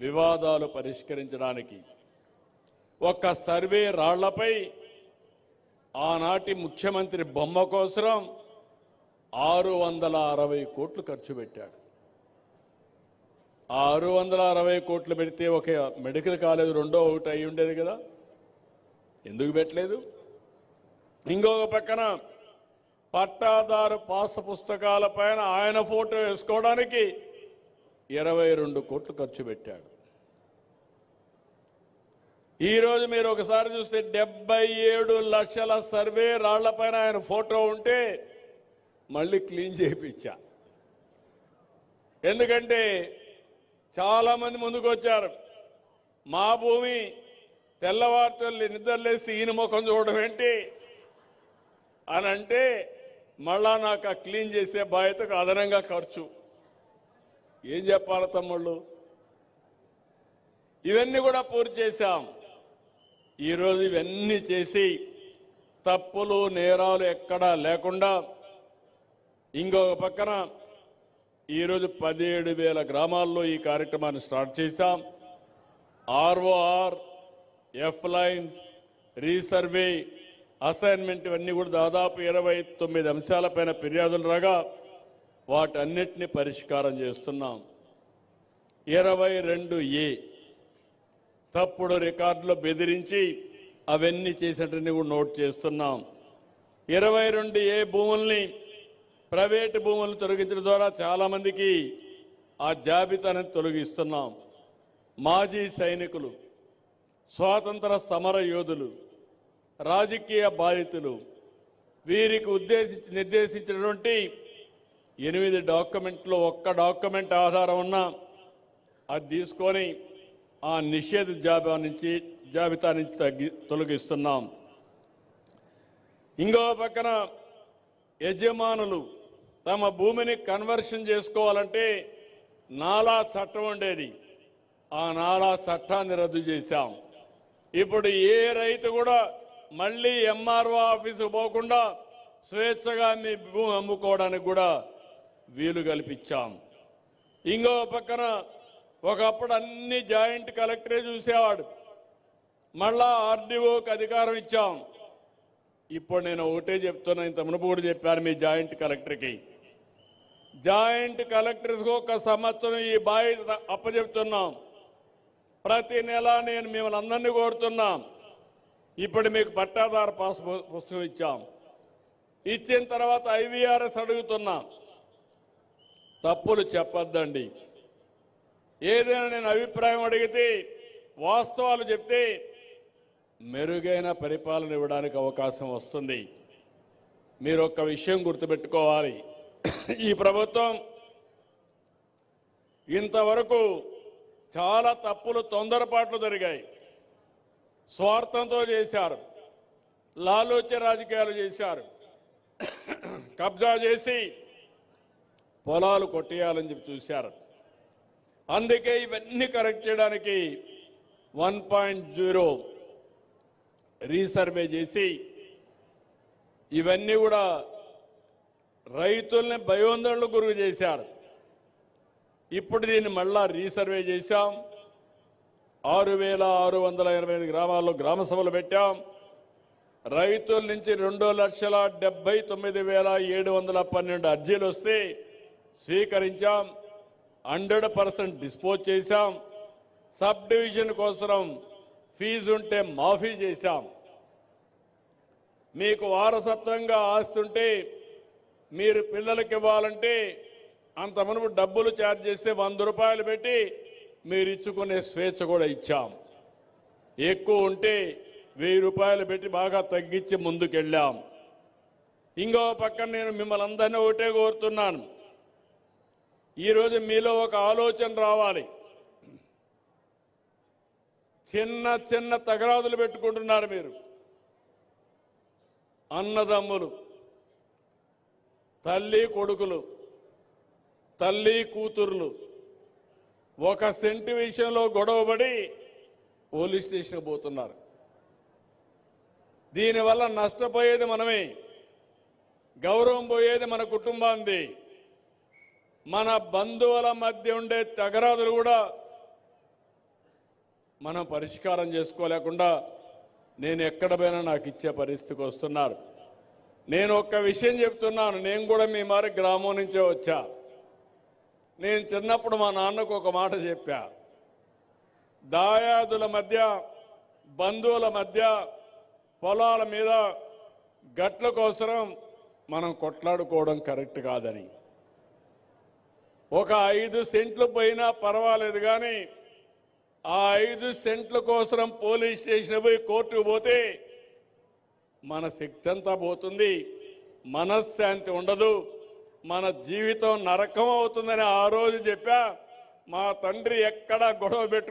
వివాదాలు పరిష్కరించడానికి ఒక్క సర్వే రాళ్లపై ఆనాటి ముఖ్యమంత్రి బొమ్మ కోసం 660 కోట్లు ఖర్చు పెట్టాడు. 660 కోట్లు పెడితే ఒక మెడికల్ కాలేజ్ రెండో ఒకటి అయి ఉండేది కదా, ఎందుకు పెట్టలేదు? ఇంకొక పక్కన పట్టాదారు పాస్ పుస్తకాల పైన ఆయన ఫోటో వేసుకోవడానికి 22 కోట్లు ఖర్చు పెట్టాడు. ఈరోజు మీరు ఒకసారి చూస్తే 77 లక్షల సర్వే రాళ్లపైన ఆయన ఫోటో ఉంటే మళ్ళీ క్లీన్ చేయించా. ఎందుకంటే చాలా మంది ముందుకు వచ్చారు, మా భూమి తెల్లవారితో నిద్రలేసి ఈయన ముఖం చూడడం ఏంటి అని అంటే మళ్ళా నాకు ఆ క్లీన్ చేసే బాధ్యతకు అదనంగా ఖర్చు. ఏం చెప్పాలి తమ్ముళ్ళు? ఇవన్నీ కూడా పూర్తి చేశాం. ఈరోజు ఇవన్నీ చేసి తప్పులు నేరాలు ఎక్కడా లేకుండా ఇంకొక పక్కన ఈరోజు 17,000 గ్రామాల్లో ఈ కార్యక్రమాన్ని స్టార్ట్ చేశాం. ROR, F lines, resurvey, assignment ఇవన్నీ కూడా దాదాపు 29 అంశాలపైన ఫిర్యాదులు రాగా వాటన్నిటిని పరిష్కారం చేస్తున్నాం. 22A తప్పుడు రికార్డులో బెదిరించి అవన్నీ చేసేటన్ని కూడా నోట్ చేస్తున్నాం. 22A భూముల్ని ప్రైవేటు భూములను తొలగించడం ద్వారా చాలామందికి ఆ జాబితాను తొలగిస్తున్నాం. మాజీ సైనికులు, స్వాతంత్ర సమర యోధులు, రాజకీయ బాధితులు వీరికి నిర్దేశించినటువంటి 8 డాక్యుమెంట్లో ఒక్క డాక్యుమెంట్ ఆధారం ఉన్నా అది తీసుకొని ఆ నిషేధ జాబితా నుంచి తొలగిస్తున్నాం. ఇంకో పక్కన యజమానులు తమ భూమిని కన్వర్షన్ చేసుకోవాలంటే నాలా చట్టం ఉండేది, ఆ నాలా చట్టాన్ని రద్దు చేశాం. ఇప్పుడు ఏ రైతు కూడా మళ్ళీ ఎంఆర్ఓ ఆఫీసు పోకుండా స్వేచ్ఛగా మీ భూమి అమ్ముకోవడానికి కూడా వీలు కల్పించాం. ఇంకో పక్కన ఒకప్పుడు అన్ని జాయింట్ కలెక్టరే చూసేవాడు, మళ్ళా ఆర్డీఓకి అధికారం ఇచ్చాం. ఇప్పుడు నేను ఒకటే చెప్తున్నా, ఇంత మునుపు కూడా చెప్పాను మీ జాయింట్ కలెక్టర్కి, జాయింట్ కలెక్టర్స్కి 1 సంవత్సరం ఈ బాధ్యత అప్పచెప్తున్నాం. ప్రతి నెల నేను మిమ్మల్ని అందరినీ కోరుతున్నాం, ఇప్పుడు మీకు పట్టాదారు పాస్ పుస్తకం ఇచ్చాం. ఇచ్చిన తర్వాత IVRS అడుగుతున్నాం. తప్పులు చెప్పొద్దండి. ఏదైనా నేను అభిప్రాయం అడిగితే వాస్తవాలు చెప్తే మెరుగైన పరిపాలన ఇవ్వడానికి అవకాశం వస్తుంది. మీరు ఒక్క విషయం గుర్తుపెట్టుకోవాలి, ఈ ప్రభుత్వం ఇంతవరకు చాలా తప్పులు తొందరపాట్లు జరిగాయి. స్వార్థంతో చేశారు, లాలూచి రాజకీయాలు చేశారు, కబ్జా చేసి పొలాలు కొట్టేయాలని చెప్పి చూశారు. అందుకే ఇవన్నీ కరెక్ట్ చేయడానికి 1.0 రీసర్వే చేసి ఇవన్నీ కూడా రైతుల్ని భయోందనలకు గురి చేశారు. ఇప్పుడు దీన్ని మళ్ళా రీసర్వే చేశాం. 6,685 గ్రామాల్లో గ్రామ సభలు పెట్టాం. రైతుల నుంచి 2,79,712 అర్జీలు వస్తే స్వీకరించాం. 100% డిస్పోజ్ చేశాం. సబ్ డివిజన్ కోసం ఫీజు ఉంటే మాఫీ చేశాం. మీకు వారసత్వంగా ఆస్తుంటే మీరు పిల్లలకి ఇవ్వాలంటే అంత మునుపు డబ్బులు ఛార్జ్ చేస్తే 100 రూపాయలు పెట్టి మీరు ఇచ్చుకునే స్వేచ్ఛ కూడా ఇచ్చాం. ఎక్కువ ఉంటే 1000 రూపాయలు పెట్టి బాగా తగ్గించి ముందుకెళ్ళాం. ఇంకో పక్కన నేను మిమ్మల్ని అందరినీ ఒకటే కోరుతున్నాను, ఈరోజు మీలో ఒక ఆలోచన రావాలి. చిన్న చిన్న తగరాదులు పెట్టుకుంటున్నారు మీరు, అన్నదమ్ములు, తల్లి కొడుకులు, తల్లి కూతుర్లు 1 సెంటు విషయంలో గొడవపడి పోలీస్ స్టేషన్కి పోతున్నారు. దీనివల్ల నష్టపోయేది మనమే, గౌరవం పోయేది మన కుటుంబాంది. మన బంధువుల మధ్య ఉండే తగరాదులు కూడా మనం పరిష్కారం చేసుకోలేకుండా నేను ఎక్కడ పోయినా నాకు ఇచ్చే పరిస్థితికి వస్తున్నారు. నేను ఒక్క విషయం చెప్తున్నాను, నేను కూడా మీ మారి గ్రామం నుంచే వచ్చా. నేను చిన్నప్పుడు మా నాన్నకు ఒక మాట చెప్పా, దాయాదుల మధ్య బంధువుల మధ్య పొలాల మీద గట్ల కోసం మనం కొట్లాడుకోవడం కరెక్ట్ కాదని. ఒక 5 సెంట్లు పోయినా పర్వాలేదు కానీ ఆ 5 సెంట్ల కోసం పోలీస్ స్టేషన్ పోయి కోర్టుకు పోతే మన శక్తి అంతా పోతుంది, మనశ్శాంతి ఉండదు, మన జీవితం నరకం అవుతుందని ఆ రోజు చెప్పా. మా తండ్రి ఎక్కడా గొడవ పెట్టుకో